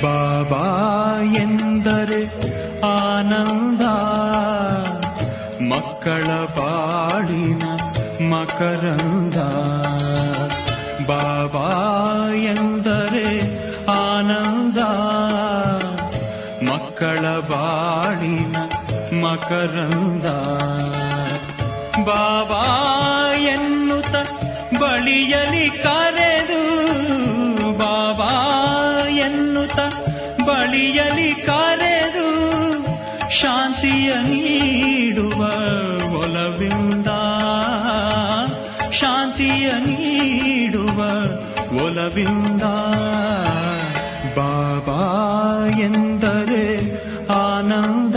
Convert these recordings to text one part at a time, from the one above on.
ಬಾಬಾ ಎಂದರೆ ಆನಂದ, ಮಕ್ಕಳ ಬಾಳಿನ ಮಕರಂದ. ಬಾಬಾ ಎಂದರೆ ಆನಂದ, ಮಕ್ಕಳ ಬಾಳಿನ ಮಕರಂದ. ಬಾಬಾ ಎನ್ನುತ್ತ ಬಳಿಯಲಿ ಕರೆದು, ಬಾಬಾ ಎನ್ನುತ್ತ ಬಳಿಯಲಿ ಕರೆದು, ಶಾಂತಿಯ ನೀಡುವ ಒಲವಿಂದ, ಶಾಂತಿಯ ನೀಡುವ ಒಲವಿಂದ. ಬಾಬಾ ಎಂದರೆ ಆನಂದ,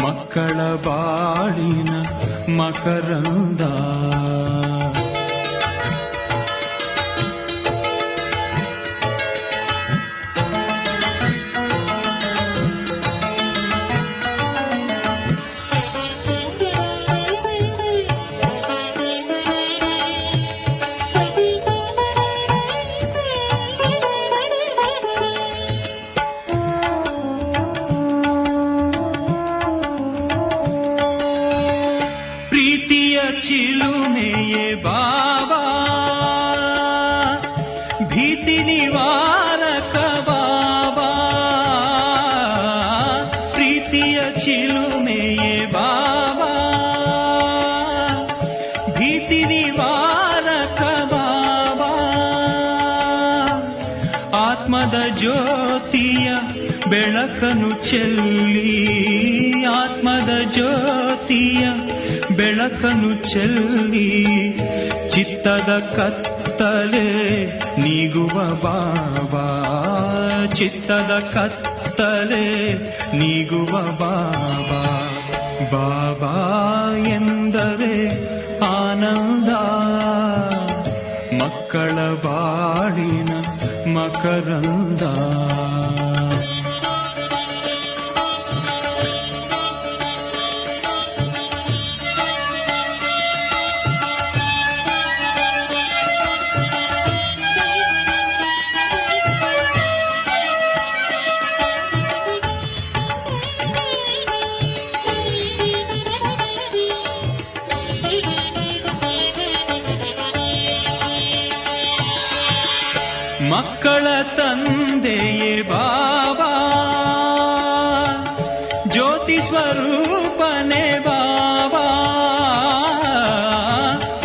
ಮಕ್ಕಳ ಬಾಳಿನ ಮಕರಂದ. ಚಿಲುಮೆಯೇ ಬಾಬಾ, ಭೀತಿ ನಿವಾರಕ ಬಾಬಾ. ಪ್ರೀತಿಯ ಚಿಲುಮೆಯೇ ಬಾಬಾ, ಭೀತಿ ನಿವಾರಕ ಬಾಬಾ. ಆತ್ಮದ ಜ್ಯೋತಿಯ ಬೆಳಕನ್ನು ಚೆಲ್ಲಿ, ಆತ್ಮದ ಜ್ಯೋತಿಯ ಬೆಳಕನ್ನು ಚೆಲ್ಲಿ, ಚಿತ್ತದ ಕತ್ತಲೆ ನೀಗುವ ಬಾಬಾ, ಚಿತ್ತದ ಕತ್ತಲೆ ನೀಗುವ ಬಾಬಾ. ಬಾಬಾ ಎಂದರೆ ಆನಂದ, ಮಕ್ಕಳ ಬಾಳಿನ ಮಕರಂದ. ಮಕ್ಕಳ ತಂದೆಯೇ ಬಾಬಾ, ಜ್ಯೋತಿ ಸ್ವರೂಪನೇ ಬಾಬಾ.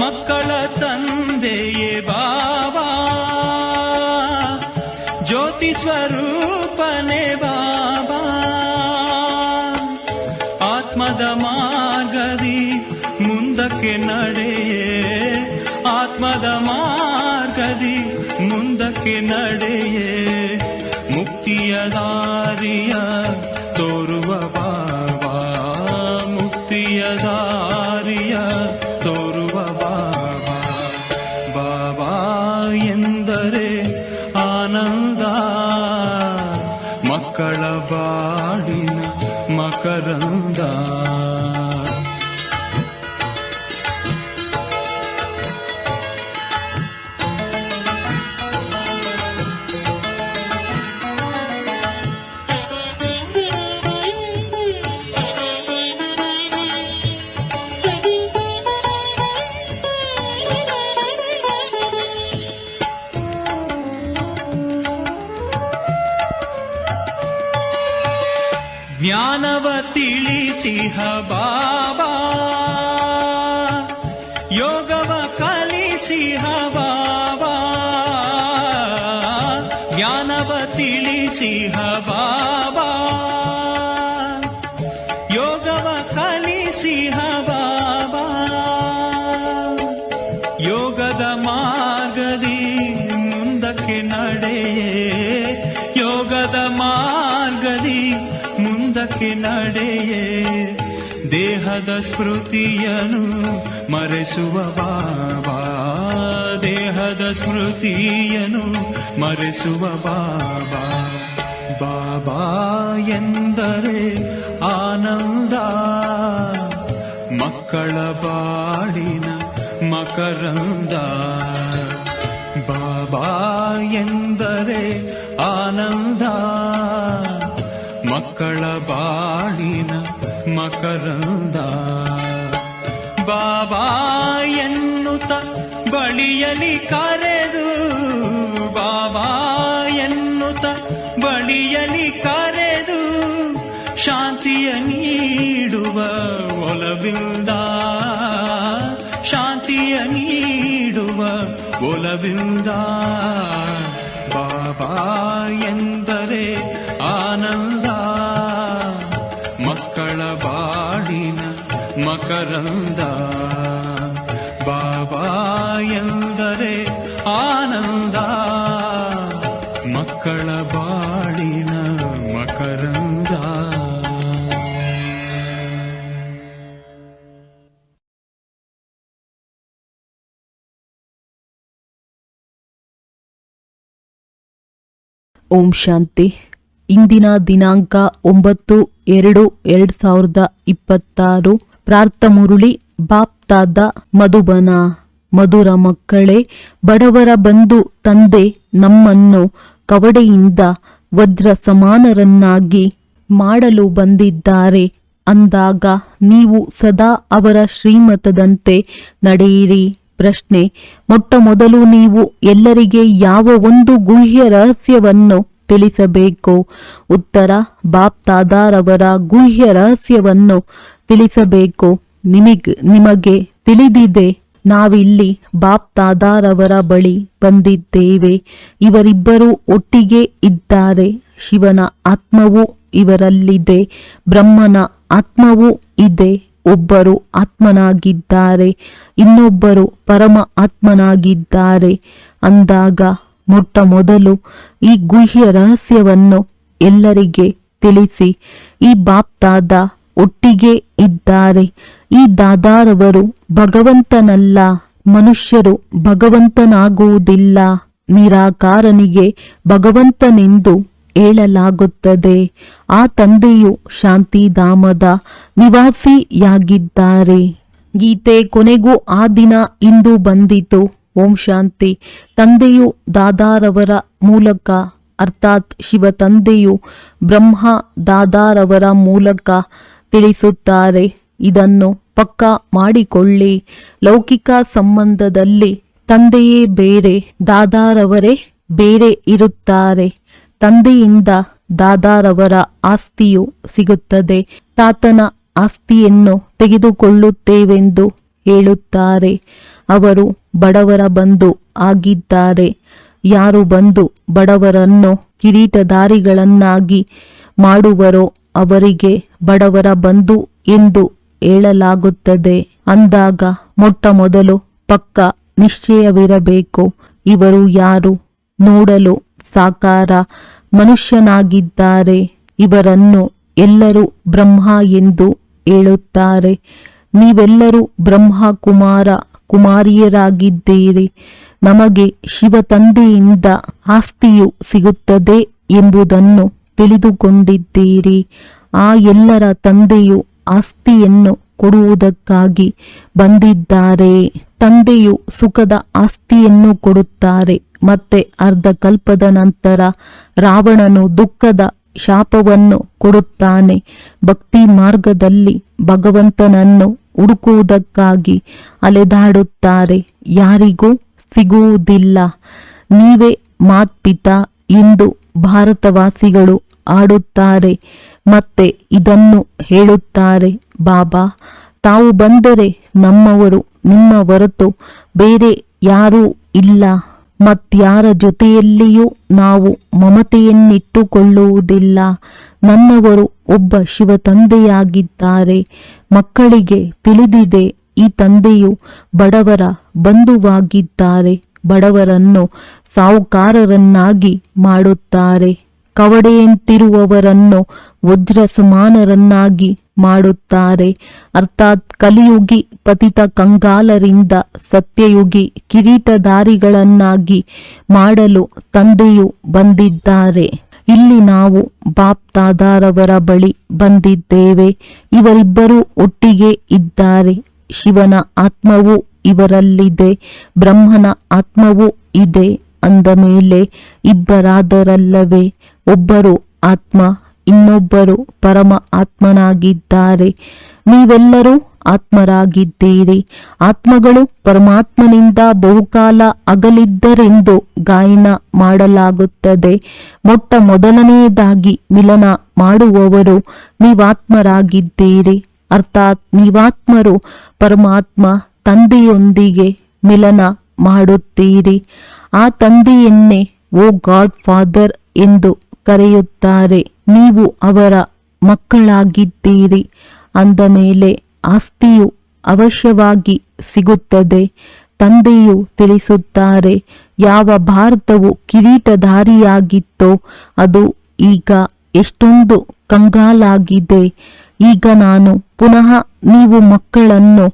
ಮಕ್ಕಳ ತಂದೆಯೇ ಬಾಬಾ, ಜ್ಯೋತಿ ಸ್ವರೂಪನೇ ಬಾಬಾ. ಆತ್ಮದ ಮಾರ್ಗದಿ ಮುಂದಕ್ಕೆ ನಡೆಯೇ, ಆತ್ಮದ ಮಾರ್ಗದಿ ಮುಂದಕ್ಕೆ ನಡೆಯೇ, ಮುಕ್ತಿಯ ದಾರಿಯ ತೋರುವ ಬಾಬಾ, ಮುಕ್ತಿಯ ದಾರಿಯ ತೋರುವ ಬಾಬಾ. ಬಾಬಾ ಎಂದರೆ ಆನಂದ, ಮಕ್ಕಳ ಬಾಳಿನ ಮಕರಂದ. ಜ್ಞಾನವ ತಿಳಿಸಿಹ ಬಾಬಾ, ಯೋಗವ ಕಲಿಸಿಹ ಬಾಬಾ. ಜ್ಞಾನವ ತಿಳಿಸಿಹ ಬಾಬಾ, ಯೋಗವ ಕಲಿಸಿಹ ಬಾಬಾ. ಯೋಗದ ಮಾರ್ಗದಿ ಮುಂದಕ್ಕೆ ನಡೆಯೇ, ಯೋಗದ ಮಾರ್ಗದಿ ಮುಂದಕ್ಕೆ ನಡೆಯೇ, ದೇಹದ ಸ್ಮೃತಿಯನು ಮರೆಸುವ ಬಾಬಾ, ದೇಹದ ಸ್ಮೃತಿಯನು ಮರೆಸುವ ಬಾಬಾ. ಬಾಬಾ ಎಂದರೆ ಆನಂದ, ಮಕ್ಕಳ ಬಾಳಿನ ಮಕರಂದ. ಬಾಬಾ ಬಾಬಾ ಎಂದರೆ ಆನಂದ, ಮಕ್ಕಳ ಬಾಳಿನ ಮಕರಂದ. ಬಾಬಾ ಎನ್ನುತ್ತ ಬಳಿಯಲಿ ಕರೆದು, ಬಾಬಾ ಎನ್ನುತ್ತ ಬಳಿಯಲಿ ಕರೆದು, ಶಾಂತಿಯ ನೀಡುವ ಒಲವಿಂದ, ಶಾಂತಿಯ ನೀಡುವ ಒಲವಿಂದ. ಬಾಬಾ ಎಂದರೆ ಆನಂದ, ಮಕ್ಕಳ ಬಾಳಿನ ಮಕರಂದ. ಬಾಬಾ ಎಂದರೆ ಆನಂದ, ಮಕ್ಕಳ ಬಾಳಿನ ಮಕರಂದ. ಓಂ ಶಾಂತಿ. ಇಂದಿನ ದಿನಾಂಕ 9/2/2026. ಪ್ರಾರ್ಥಮುರುಳಿ ಬಾಪ್ತಾದ ಮಧುಬನ. ಮಧುರ ಮಕ್ಕಳೇ, ಬಡವರ ಬಂಧು ತಂದೆ ನಮ್ಮನ್ನು ಕವಡೆಯಿಂದ ವಜ್ರ ಸಮಾನರನ್ನಾಗಿ ಮಾಡಲು ಬಂದಿದ್ದಾರೆ ಅಂದಾಗ ನೀವು ಸದಾ ಅವರ ಶ್ರೀಮತದಂತೆ ನಡೆಯಿರಿ. ಪ್ರಶ್ನೆ: ಮೊಟ್ಟ ಮೊದಲು ನೀವು ಎಲ್ಲರಿಗೆ ಯಾವ ಒಂದು ಗುಹ್ಯ ರಹಸ್ಯವನ್ನು ತಿಳಿಸಬೇಕು? ಉತ್ತರ: ಬಾಪ್ತಾದಾರವರ ಗುಹ್ಯ ರಹಸ್ಯವನ್ನು ತಿಳಿಸಬೇಕು. ನಿಮಗೆ ತಿಳಿದಿದೆ, ನಾವಿಲ್ಲಿ ಬಾಪ್ತಾದಾರವರ ಬಳಿ ಬಂದಿದ್ದೇವೆ. ಇವರಿಬ್ಬರು ಒಟ್ಟಿಗೆ ಇದ್ದಾರೆ. ಶಿವನ ಆತ್ಮವು ಇವರಲ್ಲಿದೆ, ಬ್ರಹ್ಮನ ಆತ್ಮವೂ ಇದೆ. ಒಬ್ಬರು ಆತ್ಮನಾಗಿದ್ದಾರೆ, ಇನ್ನೊಬ್ಬರು ಪರಮ ಆತ್ಮನಾಗಿದ್ದಾರೆ ಅಂದಾಗ ಮೊಟ್ಟ ಮೊದಲು ಈ ಗುಹ್ಯ ರಹಸ್ಯವನ್ನು ಎಲ್ಲರಿಗೆ ತಿಳಿಸಿ. ಈ ಬಾಪ್ತಾದ ಒಟ್ಟಿಗೆ ಇದ್ದಾರೆ. ಈ ದಾದಾರವರು ಭಗವಂತನಲ್ಲ, ಮನುಷ್ಯರು ಭಗವಂತನಾಗುವುದಿಲ್ಲ. ನಿರಾಕಾರನಿಗೆ ಭಗವಂತನೆಂದು ಹೇಳಲಾಗುತ್ತದೆ. ಆ ತಂದೆಯು ಶಾಂತಿಧಾಮದ ನಿವಾಸಿಯಾಗಿದ್ದಾರೆ. ಗೀತೆ ಕೊನೆಗೂ ಆ ದಿನ ಇಂದು ಬಂದಿತು. ಓಂ ಶಾಂತಿ. ತಂದೆಯು ದಾದಾರವರ ಮೂಲಕ, ಅರ್ಥಾತ್ ಶಿವ ತಂದೆಯು ಬ್ರಹ್ಮ ದಾದಾರವರ ಮೂಲಕ ತಿಳಿಸುತ್ತಾರೆ. ಇದನ್ನು ಪಕ್ಕಾ ಮಾಡಿಕೊಳ್ಳಿ. ಲೌಕಿಕ ಸಂಬಂಧದಲ್ಲಿ ತಂದೆಯೇ ಬೇರೆ, ದಾದಾರವರೇ ಬೇರೆ ಇರುತ್ತಾರೆ. ತಂದೆಯಿಂದ ದಾದಾರವರ ಆಸ್ತಿಯು ಸಿಗುತ್ತದೆ. ತಾತನ ಆಸ್ತಿಯನ್ನು ತೆಗೆದುಕೊಳ್ಳುತ್ತೇವೆಂದು ಹೇಳುತ್ತಾರೆ. ಅವರು ಬಡವರ ಬಂಧು ಆಗಿದ್ದಾರೆ. ಯಾರು ಬಂದು ಬಡವರನ್ನು ಕಿರೀಟಧಾರಿಗಳನ್ನಾಗಿ ಮಾಡುವರೋ ಅವರಿಗೆ ಬಡವರ ಬಂಧು ಎಂದು ಹೇಳಲಾಗುತ್ತದೆ. ಅಂದಾಗ ಮೊಟ್ಟ ಮೊದಲು ಪಕ್ಕ ನಿಶ್ಚಯವಿರಬೇಕು. ಇವರು ಯಾರು? ನೋಡಲು ಸಾಕಾರ ಮನುಷ್ಯನಾಗಿದ್ದಾರೆ. ಇವರನ್ನು ಎಲ್ಲರೂ ಬ್ರಹ್ಮ ಎಂದು ಹೇಳುತ್ತಾರೆ. ನೀವೆಲ್ಲರೂ ಬ್ರಹ್ಮ ಕುಮಾರ ಕುಮಾರಿಯರಾಗಿದ್ದೀರಿ. ನಮಗೆ ಶಿವ ತಂದೆಯಿಂದ ಆಸ್ತಿಯು ಸಿಗುತ್ತದೆ ಎಂಬುದನ್ನು ತಿಳಿದುಕೊಂಡಿದ್ದೀರಿ. ಆ ಎಲ್ಲರ ತಂದೆಯು ಆಸ್ತಿಯನ್ನು ಕೊಡುವುದಕ್ಕಾಗಿ ಬಂದಿದ್ದಾರೆ. ತಂದೆಯು ಸುಖದ ಆಸ್ತಿಯನ್ನು ಕೊಡುತ್ತಾರೆ. ಮತ್ತೆ ಅರ್ಧ ಕಲ್ಪದ ನಂತರ ರಾವಣನು ದುಃಖದ ಶಾಪವನ್ನು ಕೊಡುತ್ತಾನೆ. ಭಕ್ತಿ ಮಾರ್ಗದಲ್ಲಿ ಭಗವಂತನನ್ನು ಹುಡುಕುವುದಕ್ಕಾಗಿ ಅಲೆದಾಡುತ್ತಾರೆ. ಯಾರಿಗೂ ಸಿಗುವುದಿಲ್ಲ. ನೀವೇ ಮಾತ್ಪಿತಾ ಎಂದು ಭಾರತವಾಸಿಗಳು ಆಡುತ್ತಾರೆ. ಮತ್ತೆ ಇದನ್ನು ಹೇಳುತ್ತಾರೆ, ಬಾಬಾ ತಾವು ಬಂದರೆ ನಮ್ಮವರು ನಿಮ್ಮ ಹೊರತು ಬೇರೆ ಯಾರೂ ಇಲ್ಲ. ಮತ್ಯಾರ ಜೊತೆಯಲ್ಲಿಯೂ ನಾವು ಮಮತೆಯನ್ನಿಟ್ಟುಕೊಳ್ಳುವುದಿಲ್ಲ. ನನ್ನವರು ಒಬ್ಬ ಶಿವ ತಂದೆಯಾಗಿದ್ದಾರೆ. ಮಕ್ಕಳಿಗೆ ತಿಳಿದಿದೆ, ಈ ತಂದೆಯು ಬಡವರ ಬಂಧುವಾಗಿದ್ದಾರೆ. ಬಡವರನ್ನು ಸಾಹುಕಾರರನ್ನಾಗಿ ಮಾಡುತ್ತಾರೆ. ಕವಡೆಯಂತಿರುವವರನ್ನು ವಜ್ರ ಸಮಾನರನ್ನಾಗಿ ಮಾಡುತ್ತಾರೆ. ಅರ್ಥಾತ್ ಕಲಿಯುಗಿ ಪತಿತ ಕಂಗಾಲರಿಂದ ಸತ್ಯಯುಗಿ ಕಿರೀಟಧಾರಿಗಳನ್ನಾಗಿ ಮಾಡಲು ತಂದೆಯು ಬಂದಿದ್ದಾರೆ. ಇಲ್ಲಿ ನಾವು ಬಾಪ್ತಾದಾರವರ ಬಳಿ ಬಂದಿದ್ದೇವೆ. ಇವರಿಬ್ಬರೂ ಒಟ್ಟಿಗೆ ಇದ್ದಾರೆ. ಶಿವನ ಆತ್ಮವೂ ಇವರಲ್ಲಿದೆ, ಬ್ರಹ್ಮನ ಆತ್ಮವೂ ಇದೆ. ಅಂದ ಮೇಲೆ ಇಬ್ಬರಾದರಲ್ಲವೇ? ಒಬ್ಬರು ಆತ್ಮ, ಇನ್ನೊಬ್ಬರು ಪರಮ ಆತ್ಮನಾಗಿದ್ದಾರೆ. ನೀವೆಲ್ಲರೂ ಆತ್ಮರಾಗಿದ್ದೀರಿ. ಆತ್ಮಗಳು ಪರಮಾತ್ಮನಿಂದ ಬಹುಕಾಲ ಅಗಲಿದ್ದರೆಂದು ಗಾಯನ ಮಾಡಲಾಗುತ್ತದೆ. ಮೊಟ್ಟ ಮೊದಲನೆಯದಾಗಿ ಮಿಲನ ಮಾಡುವವರು ನೀವಾತ್ಮರಾಗಿದ್ದೀರಿ. ಅರ್ಥಾತ್ ನೀವಾತ್ಮರು ಪರಮಾತ್ಮ ತಂದೆಯೊಂದಿಗೆ ಮಿಲನ ಮಾಡುತ್ತೀರಿ. ಆ ತಂದೆಯನ್ನೇ ಓ ಗಾಡ್ ಫಾದರ್ ಎಂದು ಕರೆಯುತ್ತಾರೆ. ನೀವು ಅವರ ಮಕ್ಕಳಾಗಿದ್ದೀರಿ ಅಂದ ಮೇಲೆ ಆಸ್ತಿಯು ಅವಶ್ಯವಾಗಿ ಸಿಗುತ್ತದೆ. ತಂದೆಯು ತಿಳಿಸುತ್ತಾರೆ, ಯಾವ ಭಾರತವು ಕಿರೀಟಧಾರಿಯಾಗಿತ್ತೋ ಅದು ಈಗ ಎಷ್ಟೊಂದು ಕಂಗಾಲಾಗಿದೆ. ಈಗ ನಾನು ಪುನಃ ನೀವು ಮಕ್ಕಳನ್ನು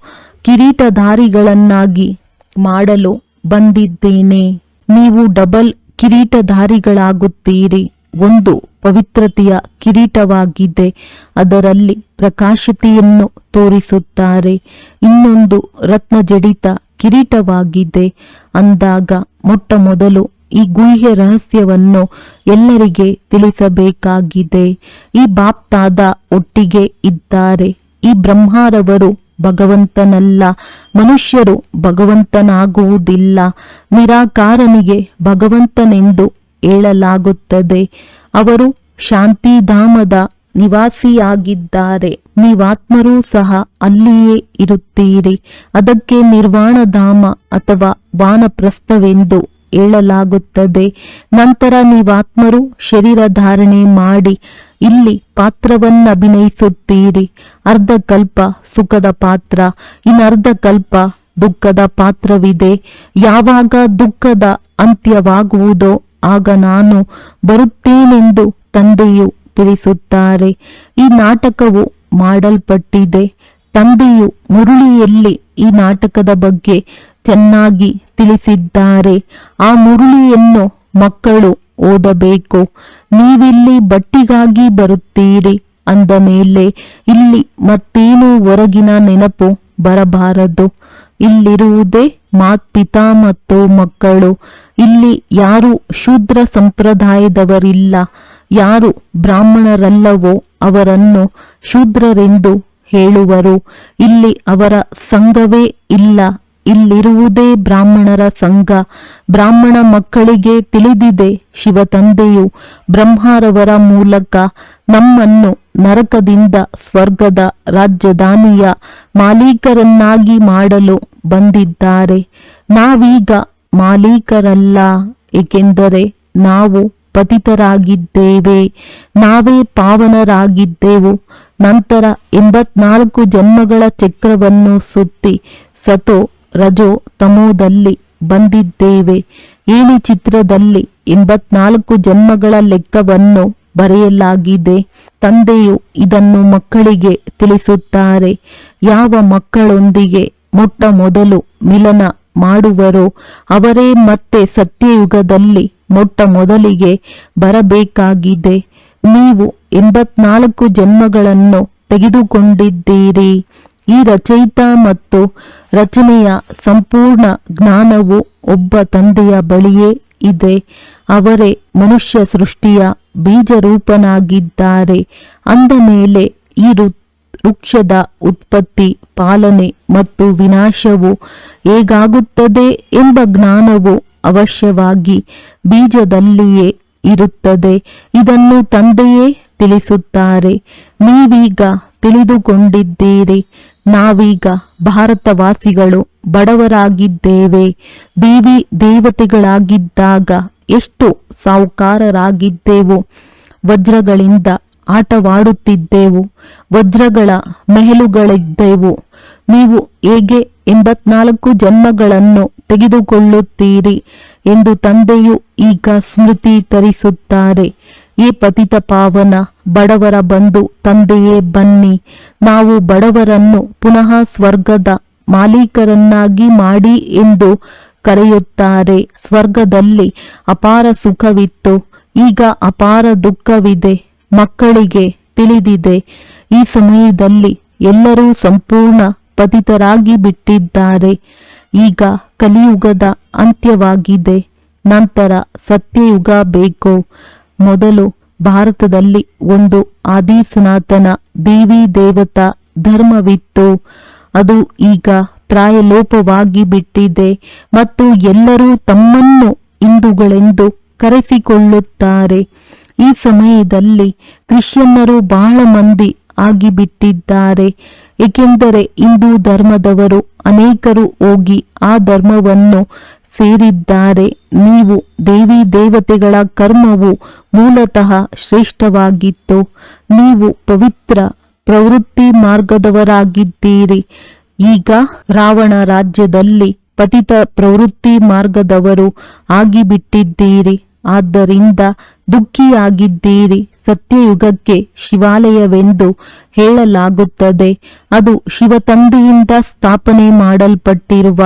ಕಿರೀಟಧಾರಿಗಳನ್ನಾಗಿ ಮಾಡಲು ಬಂದಿದ್ದೇನೆ. ನೀವು ಡಬಲ್ ಕಿರೀಟಧಾರಿಗಳಾಗುತ್ತೀರಿ. ಒಂದು ಪವಿತ್ರತೆಯ ಕಿರೀಟವಾಗಿದೆ, ಅದರಲ್ಲಿ ಪ್ರಕಾಶತೆಯನ್ನು ತೋರಿಸುತ್ತಾರೆ. ಇನ್ನೊಂದು ರತ್ನಜಡಿತ ಕಿರೀಟವಾಗಿದೆ. ಅಂದಾಗ ಮೊಟ್ಟ ಮೊದಲು ಈ ಗುಹ್ಯ ರಹಸ್ಯವನ್ನು ಎಲ್ಲರಿಗೆ ತಿಳಿಸಬೇಕಾಗಿದೆ. ಈ ಬಾಪ್ತಾದ ಒಟ್ಟಿಗೆ ಇದ್ದಾರೆ. ಈ ಬ್ರಹ್ಮರವರು ಭಗವಂತನಲ್ಲ, ಮನುಷ್ಯರು ಭಗವಂತನಾಗುವುದಿಲ್ಲ. ನಿರಾಕಾರನಿಗೆ ಭಗವಂತನೆಂದು ಹೇಳಲಾಗುತ್ತದೆ. ಅವರು ಶಾಂತಿಧಾಮದ ನಿವಾಸಿಯಾಗಿದ್ದಾರೆ. ನೀವಾತ್ಮರೂ ಸಹ ಅಲ್ಲಿಯೇ ಇರುತ್ತೀರಿ. ಅದಕ್ಕೆ ನಿರ್ವಾಣಧಾಮ ಅಥವಾ ವಾನಪ್ರಸ್ಥವೆಂದು ಹೇಳಲಾಗುತ್ತದೆ. ನಂತರ ನೀವಾತ್ಮರು ಶರೀರ ಧಾರಣೆ ಮಾಡಿ ಇಲ್ಲಿ ಪಾತ್ರವನ್ನಭಿನಯಿಸುತ್ತೀರಿ. ಅರ್ಧ ಕಲ್ಪ ಸುಖದ ಪಾತ್ರ, ಇನ್ನರ್ಧ ಕಲ್ಪ ದುಃಖದ ಪಾತ್ರವಿದೆ. ಯಾವಾಗ ದುಃಖದ ಅಂತ್ಯವಾಗುವುದೋ ಆಗ ನಾನು ಬರುತ್ತೇನೆಂದು ತಂದೆಯು ತಿಳಿಸುತ್ತಾರೆ. ಈ ನಾಟಕವು ಮಾಡಲ್ಪಟ್ಟಿದೆ. ತಂದೆಯು ಮುರುಳಿಯಲ್ಲಿ ಈ ನಾಟಕದ ಬಗ್ಗೆ ಚೆನ್ನಾಗಿ ತಿಳಿಸಿದ್ದಾರೆ. ಆ ಮುರುಳಿಯನ್ನು ಮಕ್ಕಳು ಓದಬೇಕು. ನೀವಿಲ್ಲಿ ಬಟ್ಟಿಗಾಗಿ ಬರುತ್ತೀರಿ ಅಂದ ಮೇಲೆ ಇಲ್ಲಿ ಮತ್ತೇನು ಹೊರಗಿನ ನೆನಪು ಬರಬಾರದು. ಇಲ್ಲಿರುವುದೇ ಮಾತ್ಪಿತಾ ಮತ್ತು ಮಕ್ಕಳು. ಇಲ್ಲಿ ಯಾರು ಶೂದ್ರ ಸಂಪ್ರದಾಯದವರಿಲ್ಲ. ಯಾರು ಬ್ರಾಹ್ಮಣರಲ್ಲವೋ ಅವರನ್ನು ಶೂದ್ರರೆಂದು ಹೇಳುವರು. ಇಲ್ಲಿ ಅವರ ಸಂಘವೇ ಇಲ್ಲ. ಇಲ್ಲಿರುವುದೇ ಬ್ರಾಹ್ಮಣರ ಸಂಘ. ಬ್ರಾಹ್ಮಣ ಮಕ್ಕಳಿಗೆ ತಿಳಿದಿದೆ, ಶಿವತಂದೆಯು ಬ್ರಹ್ಮರವರ ಮೂಲಕ ನಮ್ಮನ್ನು ನರಕದಿಂದ ಸ್ವರ್ಗದ ರಾಜಧಾನಿಯ ಮಾಲೀಕರನ್ನಾಗಿ ಮಾಡಲು ಬಂದಿದ್ದಾರೆ. ನಾವೀಗ ಮಾಲೀಕರಲ್ಲ, ಏಕೆಂದರೆ ನಾವು ಪತಿತರಾಗಿದ್ದೇವೆ. ನಾವೇ ಪಾವನರಾಗಿದ್ದೆವು. ನಂತರ 84 ಜನ್ಮಗಳ ಚಕ್ರವನ್ನು ಸುತ್ತಿ ಸತೋ ರಜೋ ತಮೋದಲ್ಲಿ ಬಂದಿದ್ದೇವೆ. ಏಣಿ ಚಿತ್ರದಲ್ಲಿ 84 ಜನ್ಮಗಳ ಲೆಕ್ಕವನ್ನು ಬರೆಯಲಾಗಿದೆ. ತಂದೆಯು ಇದನ್ನು ಮಕ್ಕಳಿಗೆ ತಿಳಿಸುತ್ತಾರೆ. ಯಾವ ಮಕ್ಕಳೊಂದಿಗೆ ಮೊಟ್ಟ ಮೊದಲು ಮಿಲನ ಮಾಡುವರೋ ಅವರೇ ಮತ್ತೆ ಸತ್ಯಯುಗದಲ್ಲಿ ಮೊಟ್ಟ ಮೊದಲಿಗೆ ಬರಬೇಕಾಗಿದೆ. ನೀವು 84 ಜನ್ಮಗಳನ್ನು ತೆಗೆದುಕೊಂಡಿದ್ದೀರಿ. ಈ ರಚಯಿತ ಮತ್ತು ರಚನೆಯ ಸಂಪೂರ್ಣ ಜ್ಞಾನವು ಒಬ್ಬ ತಂದೆಯ ಬಳಿಯೇ ಇದೆ. ಅವರೇ ಮನುಷ್ಯ ಸೃಷ್ಟಿಯ ಬೀಜರೂಪನಾಗಿದ್ದಾರೆ. ಅಂದ ಮೇಲೆ ಈ ವೃಕ್ಷದ ಉತ್ಪತ್ತಿ, ಪಾಲನೆ ಮತ್ತು ವಿನಾಶವು ಹೇಗಾಗುತ್ತದೆ ಎಂಬ ಜ್ಞಾನವು ಅವಶ್ಯವಾಗಿ ಬೀಜದಲ್ಲಿಯೇ ಇರುತ್ತದೆ. ಇದನ್ನು ತಂದೆಯೇ ತಿಳಿಸುತ್ತಾರೆ. ನೀವೀಗ ತಿಳಿದುಕೊಂಡಿದ್ದೀರಿ. ನಾವೀಗ ಭಾರತವಾಸಿಗಳು ಬಡವರಾಗಿದ್ದೇವೆ. ದೇವಿ ದೇವತೆಗಳಾಗಿದ್ದಾಗ ಎಷ್ಟು ಸಾಹುಕಾರರಾಗಿದ್ದೆವು. ವಜ್ರಗಳಿಂದ ಆಟವಾಡುತ್ತಿದ್ದೆವು. ವಜ್ರಗಳ ಮೆಹಲುಗಳಿದ್ದೆವು. ನೀವು ಹೇಗೆ 84 ಜನ್ಮಗಳನ್ನು ತೆಗೆದುಕೊಳ್ಳುತ್ತೀರಿ ಎಂದು ತಂದೆಯು ಈಗ ಸ್ಮೃತಿ ಈ ಪತಿತ ಪಾವನ ಬಡವರ ಬಂಧು ತಂದೆಯೇ ಬನ್ನಿ. ನಾವು ಬಡವರನ್ನು ಪುನಃ ಸ್ವರ್ಗದ ಮಾಲೀಕರನ್ನಾಗಿ ಮಾಡಿ ಎಂದು ಕರೆಯುತ್ತಾರೆ. ಸ್ವರ್ಗದಲ್ಲಿ ಅಪಾರ ಸುಖವಿತ್ತು, ಈಗ ಅಪಾರ ದುಃಖವಿದೆ. ಮಕ್ಕಳಿಗೆ ತಿಳಿದಿದೆ. ಈ ಸಮಯದಲ್ಲಿ ಎಲ್ಲರೂ ಸಂಪೂರ್ಣ ಪತಿತರಾಗಿ ಬಿಟ್ಟಿದ್ದಾರೆ. ಈಗ ಕಲಿಯುಗದ ಅಂತ್ಯವಾಗಿದೆ. ನಂತರ ಸತ್ಯಯುಗ ಬೇಕು. ಮೊದಲು ಭಾರತದಲ್ಲಿ ಒಂದು ಆದಿ ಸನಾತನ ದೇವಿ ದೇವತಾ ಧರ್ಮವಿತ್ತು. ಅದು ಈಗ ಪ್ರಾಯಲೋಪವಾಗಿ ಬಿಟ್ಟಿದೆ ಮತ್ತು ಎಲ್ಲರೂ ತಮ್ಮನ್ನು ಹಿಂದೂಗಳೆಂದು ಕರೆಸಿಕೊಳ್ಳುತ್ತಾರೆ. ಈ ಸಮಯದಲ್ಲಿ ಕ್ರಿಶ್ಚಿಯನ್ನರು ಬಹಳ ಮಂದಿ ಆಗಿಬಿಟ್ಟಿದ್ದಾರೆ. ಏಕೆಂದರೆ ಹಿಂದೂ ಧರ್ಮದವರು ಅನೇಕರು ಹೋಗಿ ಆ ಧರ್ಮವನ್ನು ಸೇರಿದ್ದಾರೆ. ನೀವು ದೇವಿ ದೇವತೆಗಳ ಕರ್ಮವು ಮೂಲತಃ ಶ್ರೇಷ್ಠವಾಗಿತ್ತು. ನೀವು ಪವಿತ್ರ ಪ್ರವೃತ್ತಿ ಮಾರ್ಗದವರಾಗಿದ್ದೀರಿ. ಈಗ ರಾವಣ ರಾಜ್ಯದಲ್ಲಿ ಪತಿತ ಪ್ರವೃತ್ತಿ ಮಾರ್ಗದವರು ಆಗಿಬಿಟ್ಟಿದ್ದೀರಿ. ಆದ್ದರಿಂದ ದುಃಖಿಯಾಗಿದ್ದೀರಿ. ಸತ್ಯಯುಗಕ್ಕೆ ಶಿವಾಲಯವೆಂದು ಹೇಳಲಾಗುತ್ತದೆ. ಅದು ಶಿವತಂದೆಯಿಂದ ಸ್ಥಾಪನೆ ಮಾಡಲ್ಪಟ್ಟಿರುವ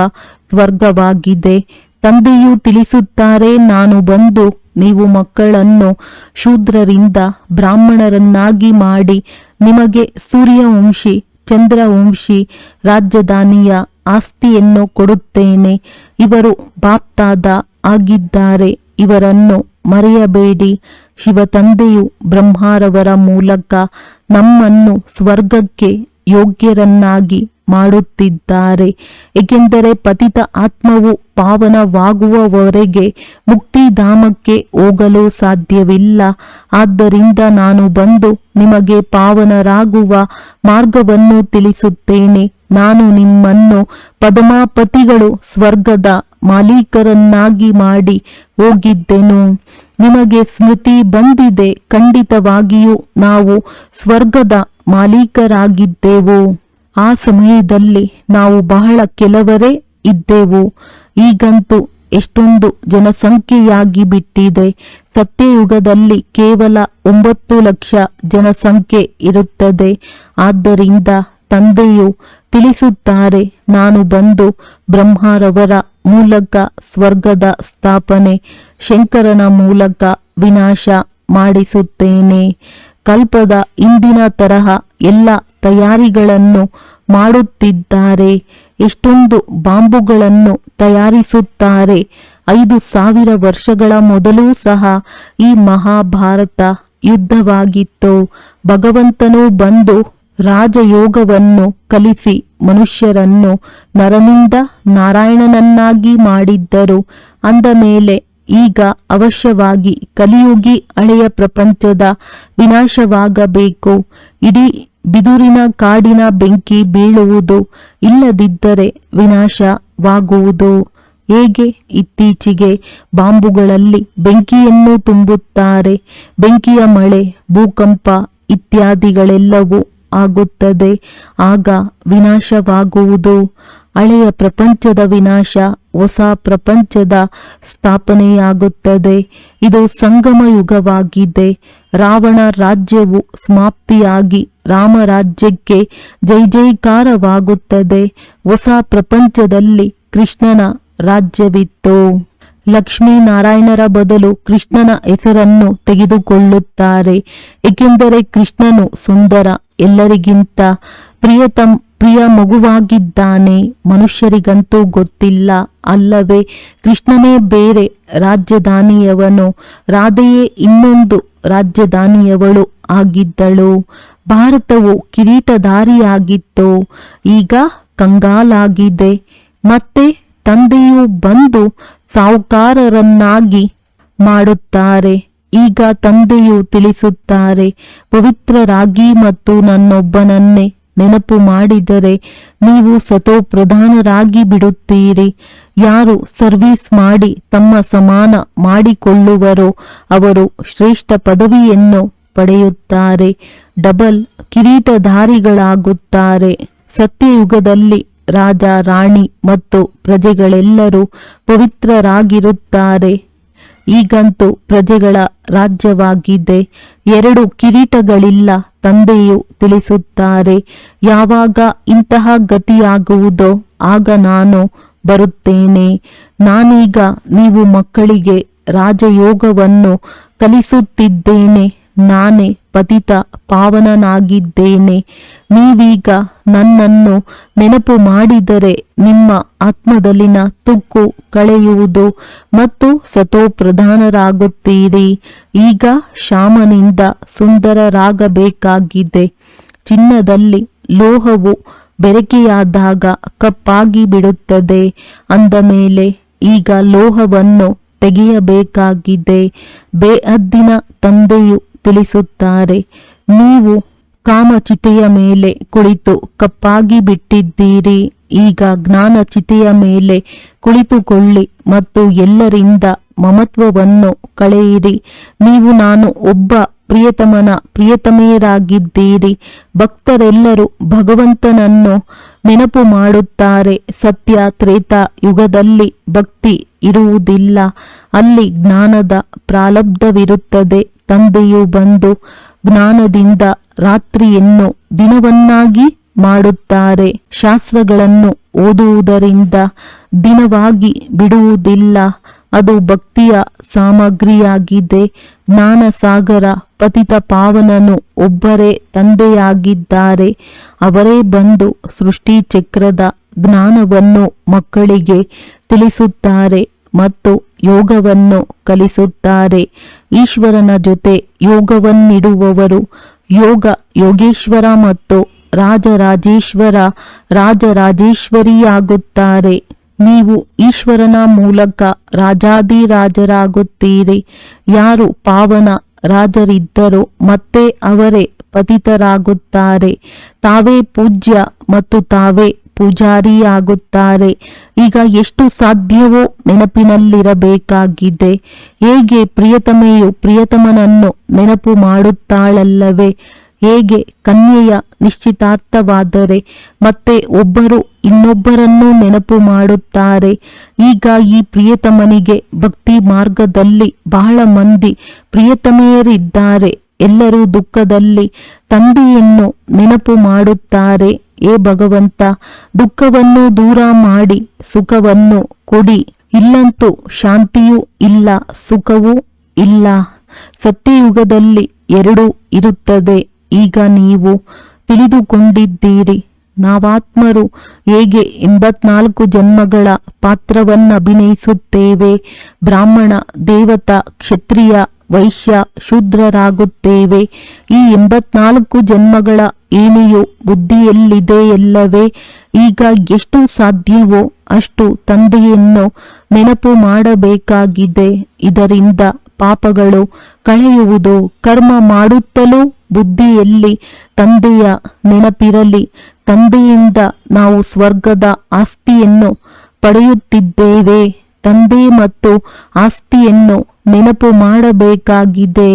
ಸ್ವರ್ಗವಾಗಿದೆ. ತಂದೆಯು ತಿಳಿಸುತ್ತಾರೆ, ನಾನು ಬಂದು ನೀವು ಮಕ್ಕಳನ್ನು ಶೂದ್ರರಿಂದ ಬ್ರಾಹ್ಮಣರನ್ನಾಗಿ ಮಾಡಿ ನಿಮಗೆ ಸೂರ್ಯವಂಶಿ ಚಂದ್ರವಂಶಿ ರಾಜಧಾನಿಯ ಆಸ್ತಿಯನ್ನು ಕೊಡುತ್ತೇನೆ. ಇವರು ಬಾಪ್ತಾದ ಆಗಿದ್ದಾರೆ. ಇವರನ್ನು ಮರೆಯಬೇಡಿ. ಶಿವತಂದೆಯು ಬ್ರಹ್ಮರವರ ಮೂಲಕ ನಮ್ಮನ್ನು ಸ್ವರ್ಗಕ್ಕೆ ಯೋಗ್ಯರನ್ನಾಗಿ ಮಾಡುತ್ತಿದ್ದಾರೆ. ಏಕೆಂದರೆ ಪತಿತ ಆತ್ಮವು ಪಾವನವಾಗುವವರೆಗೆ ಮುಕ್ತಿಧಾಮಕ್ಕೆ ಹೋಗಲು ಸಾಧ್ಯವಿಲ್ಲ. ಆದ್ದರಿಂದ ನಾನು ಬಂದು ನಿಮಗೆ ಪಾವನರಾಗುವ ಮಾರ್ಗವನ್ನು ತಿಳಿಸುತ್ತೇನೆ. ನಾನು ನಿಮ್ಮನ್ನು ಪದ್ಮಾಪತಿಗಳು ಸ್ವರ್ಗದ ಮಾಲೀಕರನ್ನಾಗಿ ಮಾಡಿ ಹೋಗಿದ್ದೆನು. ನಿಮಗೆ ಸ್ಮೃತಿ ಬಂದಿದೆ. ಖಂಡಿತವಾಗಿಯೂ ನಾವು ಸ್ವರ್ಗದ ಮಾಲೀಕರಾಗಿದ್ದೆವು. ಆ ಸಮಯದಲ್ಲಿ ನಾವು ಬಹಳ ಕೆಲವರೇ ಇದ್ದೆವು. ಈಗಂತೂ ಎಷ್ಟೊಂದು ಜನಸಂಖ್ಯೆಯಾಗಿ ಬಿಟ್ಟಿದೆ. ಸತ್ಯಯುಗದಲ್ಲಿ ಕೇವಲ 9 ಲಕ್ಷ ಜನಸಂಖ್ಯೆ ಇರುತ್ತದೆ. ಆದ್ದರಿಂದ ತಂದೆಯು ತಿಳಿಸುತ್ತಾರೆ, ನಾನು ಬಂದು ಬ್ರಹ್ಮರವರ ಮೂಲಕ ಸ್ವರ್ಗದ ಸ್ಥಾಪನೆ, ಶಂಕರನ ಮೂಲಕ ವಿನಾಶ ಮಾಡಿಸುತ್ತೇನೆ. ಕಲ್ಪದ ಹಿಂದಿನ ತರಹ ಎಲ್ಲ ತಯಾರಿಗಳನ್ನು ಮಾಡುತ್ತಿದ್ದಾರೆ. ಎಷ್ಟೊಂದು ಬಾಂಬುಗಳನ್ನು ತಯಾರಿಸುತ್ತಾರೆ. 5000 ವರ್ಷಗಳ ಮೊದಲೂ ಸಹ ಈ ಮಹಾಭಾರತ ಯುದ್ಧವಾಗಿತ್ತು. ಭಗವಂತನು ಬಂದು ರಾಜಯೋಗವನ್ನು ಕಲಿಸಿ ಮನುಷ್ಯರನ್ನು ನರನಿಂದ ನಾರಾಯಣನನ್ನಾಗಿ ಮಾಡಿದ್ದರು. ಅಂದ ಮೇಲೆ ಈಗ ಅವಶ್ಯವಾಗಿ ಕಲಿಯುಗಿ ಹಳೆಯ ಪ್ರಪಂಚದ ವಿನಾಶವಾಗಬೇಕು. ಇಡೀ ಬಿದುರಿನ ಕಾಡಿನ ಬೆಂಕಿ ಬೀಳುವುದು, ಇಲ್ಲದಿದ್ದರೆ ವಿನಾಶವಾಗುವುದು. ಹೇಗೆ ಇತ್ತೀಚೆಗೆ ಬಾಂಬುಗಳಲ್ಲಿ ಬೆಂಕಿಯನ್ನು ತುಂಬುತ್ತಾರೆ. ಬೆಂಕಿಯ ಮಳೆ, ಭೂಕಂಪ ಇತ್ಯಾದಿಗಳೆಲ್ಲವೂ ಆಗುತ್ತದೆ. ಆಗ ವಿನಾಶವಾಗುವುದು. ಹಳೆಯ ಪ್ರಪಂಚದ ವಿನಾಶ, ಹೊಸ ಪ್ರಪಂಚದ ಸ್ಥಾಪನೆಯಾಗುತ್ತದೆ. ಇದು ಸಂಗಮ ಯುಗವಾಗಿದೆ. ರಾವಣ ರಾಜ್ಯವು ಸಮಾಪ್ತಿಯಾಗಿ ರಾಮರಾಜ್ಯಕ್ಕೆ ಜೈ ಜೈಕಾರವಾಗುತ್ತದೆ. ಹೊಸ ಪ್ರಪಂಚದಲ್ಲಿ ಕೃಷ್ಣನ ರಾಜ್ಯವಿತ್ತು. ಲಕ್ಷ್ಮೀನಾರಾಯಣರ ಬದಲು ಕೃಷ್ಣನ ಹೆಸರನ್ನು ತೆಗೆದುಕೊಳ್ಳುತ್ತಾರೆ. ಏಕೆಂದರೆ ಕೃಷ್ಣನು ಸುಂದರ, ಎಲ್ಲರಿಗಿಂತ ಪ್ರಿಯ ಮಗುವಾಗಿದ್ದಾನೆ. ಮನುಷ್ಯರಿಗಂತೂ ಗೊತ್ತಿಲ್ಲ ಅಲ್ಲವೇ? ಕೃಷ್ಣನೇ ಬೇರೆ ರಾಜಧಾನಿಯವನು, ರಾಧೆಯೇ ಇನ್ನೊಂದು ರಾಜಧಾನಿಯವಳು ಆಗಿದ್ದಳು. ಭಾರತವು ಕಿರೀಟಧಾರಿಯಾಗಿತ್ತು, ಈಗ ಕಂಗಾಲಾಗಿದೆ. ಮತ್ತೆ ತಂದೆಯು ಬಂದು ಸಾಹುಕಾರರನ್ನಾಗಿ ಮಾಡುತ್ತಾರೆ. ಈಗ ತಂದೆಯು ತಿಳಿಸುತ್ತಾರೆ, ಪವಿತ್ರರಾಗಿ ಮತ್ತು ನನ್ನೊಬ್ಬನನ್ನೇ ನೆನಪು ಮಾಡಿದರೆ ನೀವು ಸತೋಪ್ರಧಾನರಾಗಿ ಬಿಡುತ್ತೀರಿ. ಯಾರು ಸರ್ವಿಸ್ ಮಾಡಿ ತಮ್ಮ ಸಮಾನ ಮಾಡಿಕೊಳ್ಳುವರೋ ಅವರು ಶ್ರೇಷ್ಠ ಪದವಿಯನ್ನು ಪಡೆಯುತ್ತಾರೆ, ಡಬಲ್ ಕಿರೀಟಧಾರಿಗಳಾಗುತ್ತಾರೆ. ಸತ್ಯಯುಗದಲ್ಲಿ ರಾಜ, ರಾಣಿ ಮತ್ತು ಪ್ರಜೆಗಳೆಲ್ಲರೂ ಪವಿತ್ರರಾಗಿರುತ್ತಾರೆ. ಈಗಂತೂ ಪ್ರಜೆಗಳ ರಾಜ್ಯವಾಗಿದೆ. 2 ಕಿರೀಟಗಳಿಲ್ಲ. ತಂದೆಯು ತಿಳಿಸುತ್ತಾರೆ, ಯಾವಾಗ ಇಂತಹ ಗತಿಯಾಗುವುದೋ ಆಗ ನಾನು ಬರುತ್ತೇನೆ. ನಾನೀಗ ನೀವು ಮಕ್ಕಳಿಗೆ ರಾಜಯೋಗವನ್ನು ಕಲಿಸುತ್ತಿದ್ದೇನೆ. ನಾನೇ ಪತಿತ ಪಾವನನಾಗಿದ್ದೇನೆ. ನೀವೀಗ ನನ್ನನ್ನು ನೆನಪು ಮಾಡಿದರೆ ನಿಮ್ಮ ಆತ್ಮದಲ್ಲಿನ ತುಕ್ಕು ಕಳೆಯುವುದು ಮತ್ತು ಸತೋಪ್ರಧಾನರಾಗುತ್ತೀರಿ. ಈಗ ಶ್ಯಾಮನಿಂದ ಸುಂದರರಾಗಬೇಕಾಗಿದೆ. ಚಿನ್ನದಲ್ಲಿ ಲೋಹವು ಬೆರಕೆಯಾದಾಗ ಕಪ್ಪಾಗಿ ಬಿಡುತ್ತದೆ. ಅಂದ ಮೇಲೆ ಈಗ ಲೋಹವನ್ನು ತೆಗೆಯಬೇಕಾಗಿದೆ. ಬೇಹದ್ದಿನ ತಂದೆಯು ತಿಳಿಸುತ್ತಾರೆ, ನೀವು ಕಾಮಚಿತೆಯ ಮೇಲೆ ಕುಳಿತು ಕಪ್ಪಾಗಿ ಬಿಟ್ಟಿದ್ದೀರಿ. ಈಗ ಜ್ಞಾನಚಿತೆಯ ಮೇಲೆ ಕುಳಿತುಕೊಳ್ಳಿ ಮತ್ತು ಎಲ್ಲರಿಂದ ಮಮತ್ವವನ್ನು ಕಳೆಯಿರಿ. ನೀವು ನಾನು ಒಬ್ಬ ಪ್ರಿಯತಮನ ಪ್ರಿಯತಮೆಯರಾಗಿದ್ದೀರಿ. ಭಕ್ತರೆಲ್ಲರೂ ಭಗವಂತನನ್ನು ನೆನಪು ಮಾಡುತ್ತಾರೆ. ಸತ್ಯ ತ್ರೇತ ಯುಗದಲ್ಲಿ ಭಕ್ತಿ ಇರುವುದಿಲ್ಲ. ಅಲ್ಲಿ ಜ್ಞಾನದ ಪ್ರಾರಬ್ಧವಿರುತ್ತದೆ. ತಂದೆಯು ಬಂದು ಜ್ಞಾನದಿಂದ ರಾತ್ರಿಯನ್ನು ದಿನವನ್ನಾಗಿ ಮಾಡುತ್ತಾರೆ. ಶಾಸ್ತ್ರಗಳನ್ನು ಓದುವುದರಿಂದ ದಿನವಾಗಿ ಬಿಡುವುದಿಲ್ಲ. ಅದು ಭಕ್ತಿಯ ಸಾಮಗ್ರಿಯಾಗಿದೆ. ಜ್ಞಾನಸಾಗರ ಪತಿತ ಪಾವನನು ಒಬ್ಬರೇ ತಂದೆಯಾಗಿದ್ದಾರೆ. ಅವರೇ ಬಂದು ಸೃಷ್ಟಿ ಚಕ್ರದ ಜ್ಞಾನವನ್ನು ಮಕ್ಕಳಿಗೆ ತಿಳಿಸುತ್ತಾರೆ ಮತ್ತು ಯೋಗವನ್ನು ಕಲಿಸುತ್ತಾರೆ. ಈಶ್ವರನ ಜೊತೆ ಯೋಗವನ್ನಿಡುವವರು ಯೋಗ ಯೋಗೇಶ್ವರ ಮತ್ತು ರಾಜರಾಜೇಶ್ವರ ರಾಜರಾಜೇಶ್ವರಿಯಾಗುತ್ತಾರೆ. ನೀವು ಈಶ್ವರನ ಮೂಲಕ ರಾಜಾದಿರಾಜರಾಗುತ್ತೀರಿ. ಯಾರು ಪಾವನ ರಾಜರಿದ್ದರೋ ಮತ್ತೆ ಅವರೇ ಪತಿತರಾಗುತ್ತಾರೆ. ತಾವೇ ಪೂಜ್ಯ ಮತ್ತು ತಾವೇ ಪೂಜಾರಿಯಾಗುತ್ತಾರೆ. ಈಗ ಎಷ್ಟು ಸಾಧ್ಯವೋ ನೆನಪಿನಲ್ಲಿರಬೇಕಾಗಿದೆ. ಹೇಗೆ ಪ್ರಿಯತಮೆಯು ಪ್ರಿಯತಮನನ್ನು ನೆನಪು ಮಾಡುತ್ತಾಳಲ್ಲವೇ, ಹೇಗೆ ಕನ್ಯೆಯ ನಿಶ್ಚಿತಾರ್ಥವಾದರೆ ಮತ್ತೆ ಒಬ್ಬರು ಇನ್ನೊಬ್ಬರನ್ನು ನೆನಪು ಮಾಡುತ್ತಾರೆ. ಈಗ ಈ ಪ್ರಿಯತಮನಿಗೆ ಭಕ್ತಿ ಮಾರ್ಗದಲ್ಲಿ ಬಹಳ ಮಂದಿ ಪ್ರಿಯತಮೆಯರಿದ್ದಾರೆ. ಎಲ್ಲರೂ ದುಃಖದಲ್ಲಿ ತಂದೆಯನ್ನು ನೆನಪು ಮಾಡುತ್ತಾರೆ. ಏ ಭಗವಂತ, ದುಃಖವನ್ನು ದೂರ ಮಾಡಿ ಸುಖವನ್ನು ಕೊಡಿ. ಇಲ್ಲಂತೂ ಶಾಂತಿಯೂ ಇಲ್ಲ, ಸುಖವೂ ಇಲ್ಲ. ಸತ್ಯಯುಗದಲ್ಲಿ ಎರಡೂ ಇರುತ್ತದೆ. ಈಗ ನೀವು ತಿಳಿದುಕೊಂಡಿದ್ದೀರಿ. ನಾವಾತ್ಮರು ಹೇಗೆ 84 ಜನ್ಮಗಳ ಪಾತ್ರವನ್ನಭಿನಯಿಸುತ್ತೇವೆ. ಬ್ರಾಹ್ಮಣ, ದೇವತಾ, ಕ್ಷತ್ರಿಯ, ವೈಶ್ಯ, ಶೂದ್ರರಾಗುತ್ತೇವೆ. ಈ 84 ಜನ್ಮಗಳ ಏಣಿಯು ಬುದ್ಧಿಯಲ್ಲಿದೆಯಲ್ಲವೇ. ಈಗ ಎಷ್ಟು ಸಾಧ್ಯವೋ ಅಷ್ಟು ತಂದೆಯನ್ನು ನೆನಪು ಮಾಡಬೇಕಾಗಿದೆ. ಇದರಿಂದ ಪಾಪಗಳು ಕಳೆಯುವುದು. ಕರ್ಮ ಮಾಡುತ್ತಲೂ ಬುದ್ಧಿಯಲ್ಲಿ ತಂದೆಯ ನೆನಪಿರಲಿ. ತಂದೆಯಿಂದ ನಾವು ಸ್ವರ್ಗದ ಆಸ್ತಿಯನ್ನು ಪಡೆಯುತ್ತಿದ್ದೇವೆ. ತಂದೆ ಮತ್ತು ಆಸ್ತಿಯನ್ನು ನೆನಪು ಮಾಡಬೇಕಾಗಿದೆ.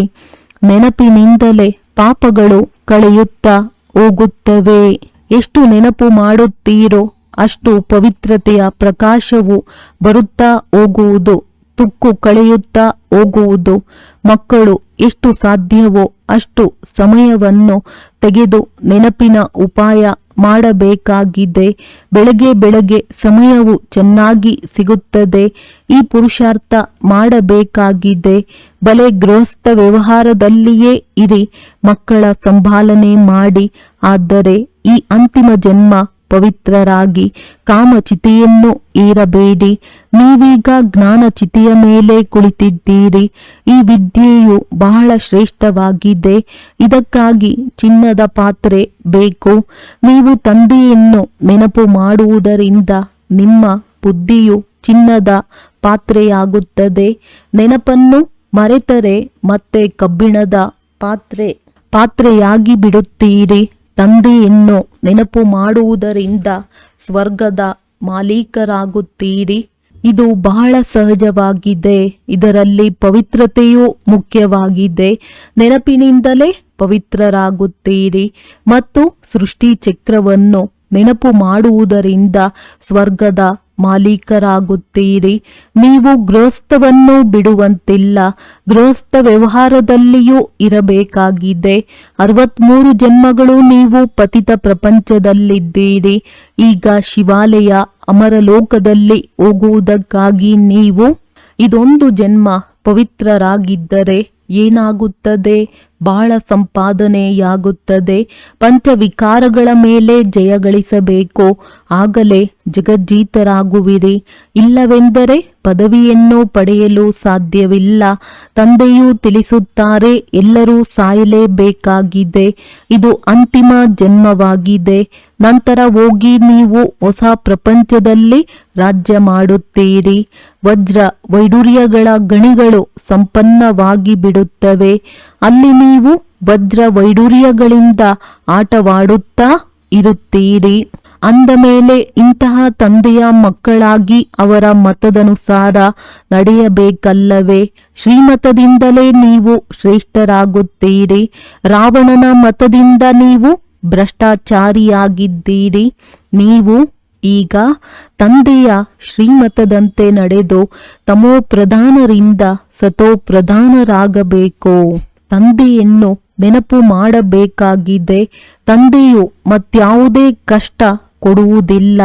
ನೆನಪಿನಿಂದಲೇ ಪಾಪಗಳು ಕಳೆಯುತ್ತಾ ಹೋಗುತ್ತವೆ. ಎಷ್ಟು ನೆನಪು ಮಾಡುತ್ತೀರೋ ಅಷ್ಟು ಪವಿತ್ರತೆಯ ಪ್ರಕಾಶವು ಬರುತ್ತಾ ಹೋಗುವುದು, ತುಕ್ಕು ಕಳೆಯುತ್ತಾ ಹೋಗುವುದು. ಮಕ್ಕಳು ಎಷ್ಟು ಸಾಧ್ಯವೋ ಅಷ್ಟು ಸಮಯವನ್ನು ತೆಗೆದು ನೆನಪಿನ ಉಪಾಯ ಮಾಡಬೇಕಾಗಿದೆ. ಬೆಳಗ್ಗೆ ಬೆಳಗ್ಗೆ ಸಮಯವು ಚೆನ್ನಾಗಿ ಸಿಗುತ್ತದೆ. ಈ ಪುರುಷಾರ್ಥ ಮಾಡಬೇಕಾಗಿದೆ. ಬಲೆ ಗೃಹಸ್ಥ ವ್ಯವಹಾರದಲ್ಲಿಯೇ ಇರಿ, ಮಕ್ಕಳ ಸಂಭಾಲನೆ ಮಾಡಿ. ಆದರೆ ಈ ಅಂತಿಮ ಜನ್ಮ ಪವಿತ್ರರಾಗಿ ಕಾಮಚಿತೆಯನ್ನು ಏರಬೇಡಿ. ನೀವೀಗ ಜ್ಞಾನಚಿತೆಯ ಮೇಲೆ ಕುಳಿತಿದ್ದೀರಿ. ಈ ವಿದ್ಯೆಯು ಬಹಳ ಶ್ರೇಷ್ಠವಾಗಿದೆ. ಇದಕ್ಕಾಗಿ ಚಿನ್ನದ ಪಾತ್ರೆ ಬೇಕು. ನೀವು ತಂದೆಯನ್ನು ನೆನಪು ಮಾಡುವುದರಿಂದ ನಿಮ್ಮ ಬುದ್ಧಿಯು ಚಿನ್ನದ ಪಾತ್ರೆಯಾಗುತ್ತದೆ. ನೆನಪನ್ನು ಮರೆತರೆ ಮತ್ತೆ ಕಬ್ಬಿಣದ ಪಾತ್ರೆಯಾಗಿ ಬಿಡುತ್ತೀರಿ. ತಂದೆಯನ್ನು ನೆನಪು ಮಾಡುವುದರಿಂದ ಸ್ವರ್ಗದ ಮಾಲೀಕರಾಗುತ್ತೀರಿ. ಇದು ಬಹಳ ಸಹಜವಾಗಿದೆ. ಇದರಲ್ಲಿ ಪವಿತ್ರತೆಯೂ ಮುಖ್ಯವಾಗಿದೆ. ನೆನಪಿನಿಂದಲೇ ಪವಿತ್ರರಾಗುತ್ತೀರಿ ಮತ್ತು ಸೃಷ್ಟಿ ಚಕ್ರವನ್ನು ನೆನಪು ಮಾಡುವುದರಿಂದ ಸ್ವರ್ಗದ ಮಾಲೀಕರಾಗುತ್ತೀರಿ. ನೀವು ಗೃಹಸ್ಥವನ್ನು ಬಿಡುವಂತಿಲ್ಲ. ಗೃಹಸ್ಥ ವ್ಯವಹಾರದಲ್ಲಿಯೂ ಇರಬೇಕಾಗಿದೆ. 63 ಜನ್ಮಗಳು ನೀವು ಪತಿತ ಪ್ರಪಂಚದಲ್ಲಿದ್ದೀರಿ. ಈಗ ಶಿವಾಲಯ ಅಮರಲೋಕದಲ್ಲಿ ಹೋಗುವುದಕ್ಕಾಗಿ ನೀವು ಇದೊಂದು ಜನ್ಮ ಪವಿತ್ರರಾಗಿದ್ದರೆ ಏನಾಗುತ್ತದೆ? ಬಹಳ ಸಂಪಾದನೆಯಾಗುತ್ತದೆ. ಪಂಚವಿಕಾರಗಳ ಮೇಲೆ ಜಯಗಳಿಸಬೇಕು, ಆಗಲೇ ಜಗಜ್ಜೀತರಾಗುವಿರಿ. ಇಲ್ಲವೆಂದರೆ ಪದವಿಯನ್ನು ಪಡೆಯಲು ಸಾಧ್ಯವಿಲ್ಲ. ತಂದೆಯು ತಿಳಿಸುತ್ತಾರೆ, ಎಲ್ಲರೂ ಸಾಯಲೇಬೇಕಾಗಿದೆ. ಇದು ಅಂತಿಮ ಜನ್ಮವಾಗಿದೆ. ನಂತರ ಹೋಗಿ ನೀವು ಹೊಸ ಪ್ರಪಂಚದಲ್ಲಿ ರಾಜ್ಯ ಮಾಡುತ್ತೀರಿ. ವಜ್ರ ವೈಡೂರ್ಯಗಳ ಗಣಿಗಳು ಸಂಪನ್ನವಾಗಿ ಬಿಡುತ್ತವೆ. ಅಲ್ಲಿ ನೀವು ವಜ್ರ ವೈಡೂರ್ಯಗಳಿಂದ ಆಟವಾಡುತ್ತಾ ಇರುತ್ತೀರಿ. ಅಂದ ಮೇಲೆ ಇಂತಹ ತಂದೆಯ ಮಕ್ಕಳಾಗಿ ಅವರ ಮತದನುಸಾರ ನಡೆಯಬೇಕಲ್ಲವೇ? ಶ್ರೀಮತದಿಂದಲೇ ನೀವು ಶ್ರೇಷ್ಠರಾಗುತ್ತೀರಿ. ರಾವಣನ ಮತದಿಂದ ನೀವು ಭ್ರಷ್ಟಾಚಾರಿಯಾಗಿದ್ದೀರಿ. ನೀವು ಈಗ ತಂದೆಯ ಶ್ರೀಮತದಂತೆ ನಡೆದು ತಮೋ ಪ್ರಧಾನರಿಂದ ಸತೋ ಪ್ರಧಾನರಾಗಬೇಕು. ತಂದೆಯನ್ನು ನೆನಪು ಮಾಡಬೇಕಾಗಿದೆ. ತಂದೆಯು ಮತ್ಯಾವುದೇ ಕಷ್ಟ ಕೊಡುವುದಿಲ್ಲ.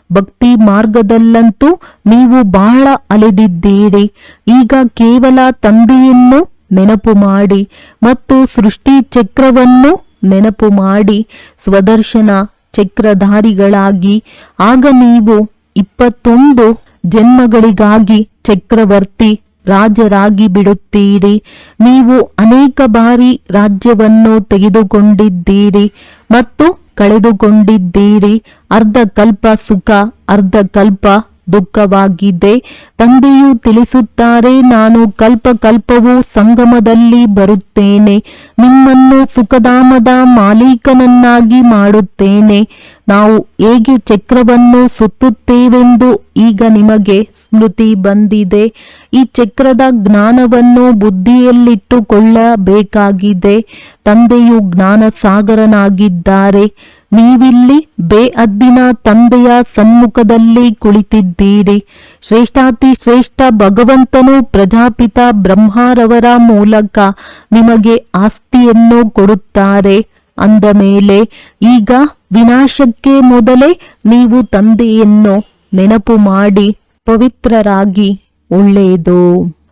ಭಕ್ತಿ ಮಾರ್ಗದಲ್ಲಂತೂ ನೀವು ಬಹಳ ಅಲೆದಿದ್ದೀರಿ. ಈಗ ಕೇವಲ ತಂದೆಯನ್ನು ನೆನಪು ಮಾಡಿ ಮತ್ತು ಸೃಷ್ಟಿ ಚಕ್ರವನ್ನು ನೆನಪು ಮಾಡಿ ಸ್ವದರ್ಶನ ಚಕ್ರಧಾರಿಗಳಾಗಿ. ಆಗ ನೀವು 21 ಜನ್ಮಗಳಿಗಾಗಿ ಚಕ್ರವರ್ತಿ ರಾಜರಾಗಿ ಬಿಡುತ್ತೀರಿ. ನೀವು ಅನೇಕ ಬಾರಿ ರಾಜ್ಯವನ್ನು ತೆಗೆದುಕೊಂಡಿದ್ದೀರಿ ಮತ್ತು ಕಳೆದುಕೊಂಡಿದ್ದೀರಿ. ಅರ್ಧ ಕಲ್ಪ ಸುಖ, ಅರ್ಧ ಕಲ್ಪ ದುಃಖವಾಗಿದೆ. ತಂದೆಯು ತಿಳಿಸುತ್ತಾರೆ, ನಾನು ಕಲ್ಪ ಕಲ್ಪವೂ ಸಂಗಮದಲ್ಲಿ ಬರುತ್ತೇನೆ. ನಿಮ್ಮನ್ನು ಸುಖಧಾಮದ ಮಾಲೀಕನನ್ನಾಗಿ ಮಾಡುತ್ತೇನೆ. ನಾವು ಹೇಗೆ ಚಕ್ರವನ್ನು ಸುತ್ತುತ್ತೇವೆಂದು ಈಗ ನಿಮಗೆ ಸ್ಮೃತಿ ಬಂದಿದೆ. ಈ ಚಕ್ರದ ಜ್ಞಾನವನ್ನು ಬುದ್ಧಿಯಲ್ಲಿಟ್ಟುಕೊಳ್ಳಬೇಕಾಗಿದೆ. ತಂದೆಯು ಜ್ಞಾನ ಸಾಗರನಾಗಿದ್ದಾರೆ. ನೀವಿಲ್ಲಿ ಬೇಅದ್ದಿನ ತಂದೆಯ ಸನ್ಮುಖದಲ್ಲಿ ಕುಳಿತಿದ್ದೀರಿ. ಶ್ರೇಷ್ಠಾತಿ ಶ್ರೇಷ್ಠ ಭಗವಂತನು ಪ್ರಜಾಪಿತ ಬ್ರಹ್ಮರವರ ಮೂಲಕ ನಿಮಗೆ ಆಸ್ತಿಯನ್ನು ಕೊಡುತ್ತಾರೆ. ಅಂದ ಮೇಲೆ ಈಗ ವಿನಾಶಕ್ಕೆ ಮೊದಲೇ ನೀವು ತಂದೆಯನ್ನು ನೆನಪು ಮಾಡಿ ಪವಿತ್ರರಾಗಿ ಒಳ್ಳೆಯದು.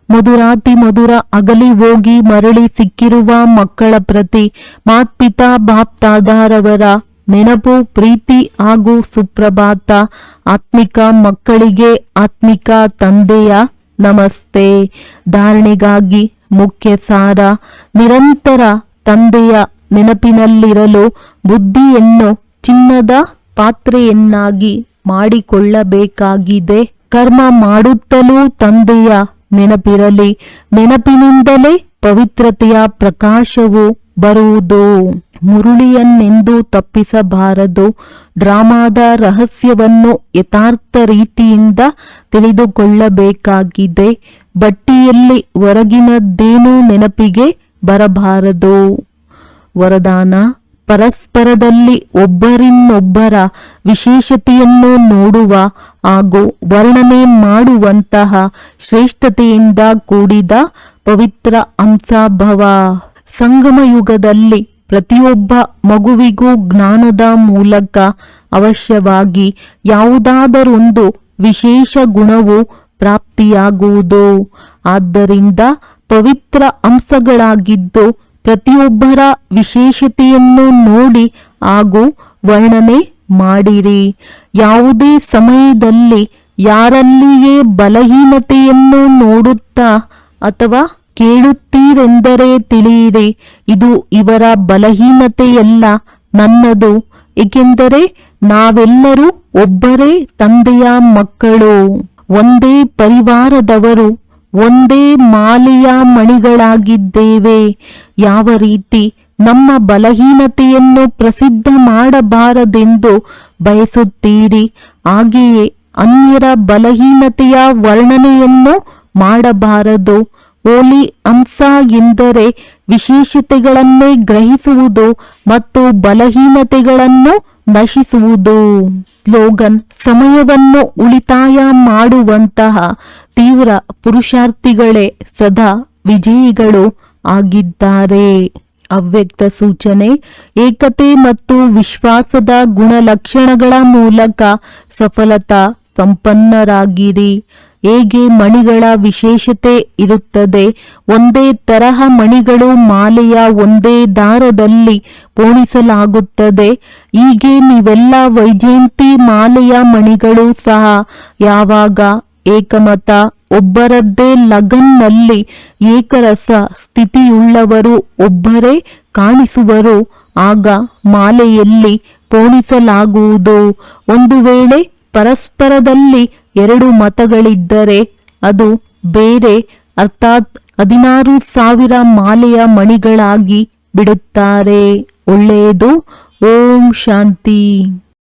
ಮಧುರಾತಿ ಮಧುರ ಅಗಲಿ ಹೋಗಿ ಮರಳಿ ಸಿಕ್ಕಿರುವ ಮಕ್ಕಳ ಪ್ರತಿ ಮಾತ್ಪಿತಾ ಬಾಪ್ತಾದಾರವರ ನೆನಪು, ಪ್ರೀತಿ ಹಾಗೂ ಸುಪ್ರಭಾತ. ಆತ್ಮಿಕ ಮಕ್ಕಳಿಗೆ ಆತ್ಮಿಕ ತಂದೆಯ ನಮಸ್ತೆ. ಧಾರಣೆಗಾಗಿ ಮುಖ್ಯ ಸಾರ: ನಿರಂತರ ತಂದೆಯ ನೆನಪಿನಲ್ಲಿರಲು ಬುದ್ಧಿಯನ್ನು ಚಿನ್ನದ ಪಾತ್ರೆಯನ್ನಾಗಿ ಮಾಡಿಕೊಳ್ಳಬೇಕಾಗಿದೆ. ಕರ್ಮ ಮಾಡುತ್ತಲೂ ತಂದೆಯ ನೆನಪಿರಲಿ. ನೆನಪಿನಿಂದಲೇ ಪವಿತ್ರತೆಯ ಪ್ರಕಾಶವು ಬರುವುದು. ಮುರುಳಿಯನ್ನೆಂದು ತಪ್ಪಿಸಬಾರದು. ಡ್ರಾಮಾದ ರಹಸ್ಯವನ್ನು ಯಥಾರ್ಥ ರೀತಿಯಿಂದ ತಿಳಿದುಕೊಳ್ಳಬೇಕಾಗಿದೆ. ಬಟ್ಟಿಯಲ್ಲಿ ಹೊರಗಿನದ್ದೇನೂ ನೆನಪಿಗೆ ಬರಬಾರದು. ವರದಾನ: ಪರಸ್ಪರದಲ್ಲಿ ಒಬ್ಬರಿನ್ನೊಬ್ಬರ ವಿಶೇಷತೆಯನ್ನು ನೋಡುವ ಹಾಗೂ ವರ್ಣನೆ ಮಾಡುವಂತಹ ಶ್ರೇಷ್ಠತೆಯಿಂದ ಕೂಡಿದ ಪವಿತ್ರ ಅಂಶಭವ. ಸಂಗಮ ಯುಗದಲ್ಲಿ ಪ್ರತಿಯೊಬ್ಬ ಮಗುವಿಗೂ ಜ್ಞಾನದ ಮೂಲಕ ಅವಶ್ಯವಾಗಿ ಯಾವುದಾದರೊಂದು ವಿಶೇಷ ಗುಣವು ಪ್ರಾಪ್ತಿಯಾಗುವುದು. ಆದ್ದರಿಂದ ಪವಿತ್ರ ಅಂಶಗಳಾಗಿದ್ದು ಪ್ರತಿಯೊಬ್ಬರ ವಿಶೇಷತೆಯನ್ನು ನೋಡಿ ಹಾಗೂ ವರ್ಣನೆ ಮಾಡಿರಿ. ಯಾವುದೇ ಸಮಯದಲ್ಲಿ ಯಾರಲ್ಲಿಯೇ ಬಲಹೀನತೆಯನ್ನು ನೋಡುತ್ತಾ ಅಥವಾ ಕೇಳುತ್ತೀರೆಂದರೆ ತಿಳಿಯಿರಿ, ಇದು ಇವರ ಬಲಹೀನತೆಯಲ್ಲ, ನನ್ನದು. ಏಕೆಂದರೆ ನಾವೆಲ್ಲರೂ ಒಬ್ಬರೇ ತಂದೆಯ ಮಕ್ಕಳು, ಒಂದೇ ಪರಿವಾರದವರು, ಒಂದೇ ಮಾಲೆಯ ಮಣಿಗಳಾಗಿದ್ದೇವೆ. ಯಾವ ರೀತಿ ನಮ್ಮ ಬಲಹೀನತೆಯನ್ನು ಪ್ರಸಿದ್ಧ ಮಾಡಬಾರದೆಂದು ಬಯಸುತ್ತೀರಿ, ಹಾಗೆಯೇ ಅನ್ಯರ ಬಲಹೀನತೆಯ ವರ್ಣನೆಯನ್ನು ಮಾಡಬಾರದು. ಹೋಲಿ ಅಂಶ ಎಂದರೆ ವಿಶೇಷತೆಗಳನ್ನೇ ಗ್ರಹಿಸುವುದು ಮತ್ತು ಬಲಹೀನತೆಗಳನ್ನು ನಶಿಸುವುದು. ಸ್ಲೋಗನ್: ಸಮಯವನ್ನು ಉಳಿತಾಯ ಮಾಡುವಂತಹ ತೀವ್ರ ಪುರುಷಾರ್ಥಿಗಳೇ ಸದಾ ವಿಜಯಿಗಳು ಆಗಿದ್ದಾರೆ. ಅವ್ಯಕ್ತ ಸೂಚನೆ: ಏಕತೆ ಮತ್ತು ವಿಶ್ವಾಸದ ಗುಣಲಕ್ಷಣಗಳ ಮೂಲಕ ಸಫಲತಾ ಸಂಪನ್ನರಾಗಿರಿ. ಹೇಗೆ ಮಣಿಗಳ ವಿಶೇಷತೆ ಇರುತ್ತದೆ. ಒಂದೇ ತರಹ ಮಣಿಗಳು ಮಾಲೆಯ ಒಂದೇ ದಾರದಲ್ಲಿ ಪೋಣಿಸಲಾಗುತ್ತದೆ. ಹೀಗೆ ನೀವೆಲ್ಲ ವೈಜಯಂತಿ ಮಾಲೆಯ ಮಣಿಗಳು ಸಹ ಯಾವಾಗ ಏಕಮತ ಒಬ್ಬರದ್ದೇ ಲಗನ್ನಲ್ಲಿ ಏಕರಸ ಸ್ಥಿತಿಯುಳ್ಳವರು ಒಬ್ಬರೇ ಕಾಣಿಸುವರು, ಆಗ ಮಾಲೆಯಲ್ಲಿ ಪೋಣಿಸಲಾಗುವುದು. ಒಂದು ವೇಳೆ ಪರಸ್ಪರದಲ್ಲಿ 2 ಮತಗಳಿದ್ದರೆ ಅದು ಬೇರೆ, ಅರ್ಥಾತ್ 16,000 ಮಾಲೆಯ ಮಣಿಗಳಾಗಿ ಬಿಡುತ್ತಾರೆ. ಒಳ್ಳೆಯದು. ಓಂ ಶಾಂತಿ.